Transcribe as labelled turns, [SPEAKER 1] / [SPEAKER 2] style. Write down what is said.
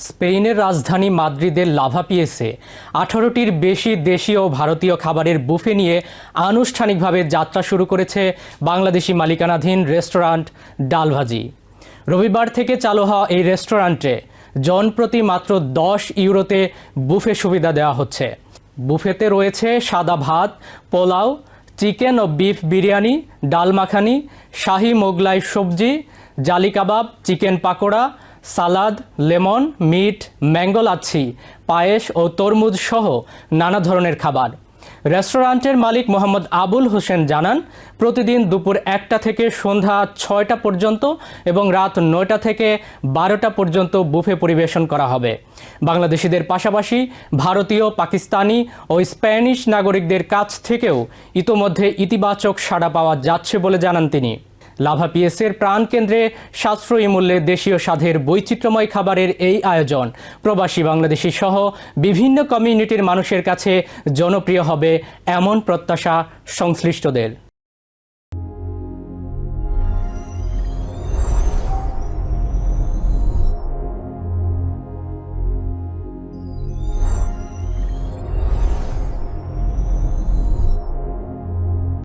[SPEAKER 1] স্পেনের রাজধানী মাদ্রিদের লাভা পিয়েসে 18টির বেশি দেশীয় ও ভারতীয় খাবারের বুফে নিয়ে আনুষ্ঠানিকভাবে যাত্রা শুরু করেছে বাংলাদেশি মালিকানাধীন রেস্টুরেন্ট ডালভাজি। রবিবার থেকে চালু হওয়া এই রেস্টুরেন্টে জনপ্রতি মাত্র 10 ইউরোতে বুফে সুবিধা দেওয়া হচ্ছে। বুফেতে রয়েছে সাদা ভাত, পোলাও, চিকেন ও বিফ বিরিয়ানি, ডাল মাখানি, শাহি মোগলাই সবজি, জালি কাবাব, চিকেন পাকোড়া, সালাদ, লেমন, মিট, ম্যাঙ্গো লাচ্ছি, পায়েস ও তরমুজ সহ নানা ধরনের খাবার। রেস্টুরেন্টের মালিক মোহাম্মদ আবুল হোসেন জানান, প্রতিদিন দুপুর 1টা থেকে সন্ধ্যা 6টা পর্যন্ত এবং রাত 9টা থেকে 12টা পর্যন্ত বুফে পরিবেশন করা হবে। বাংলাদেশিদের পাশাপাশি ভারতীয়, পাকিস্তানি ও স্প্যানিশ নাগরিকদের কাছ থেকেও ইতোমধ্যে ইতিবাচক সাড়া পাওয়া যাচ্ছে বলে জানান তিনি। লাভা পিয়েসের প্রাণকেন্দ্রে সাশ্রয়ী মূল্যে দেশীয় স্বাদের বৈচিত্র্যময় খাবারের এই আয়োজন প্রবাসী বাংলাদেশি সহ বিভিন্ন কমিউনিটির মানুষের কাছে জনপ্রিয় হবে এমন প্রত্যাশা সংশ্লিষ্টদের।